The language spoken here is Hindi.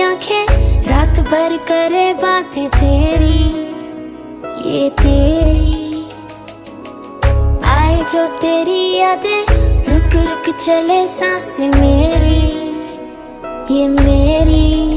आंखें रात भर करे बातें तेरी, ये तेरी। आए जो तेरी यादें, रुक रुक चले सांसें मेरी, ये मेरी।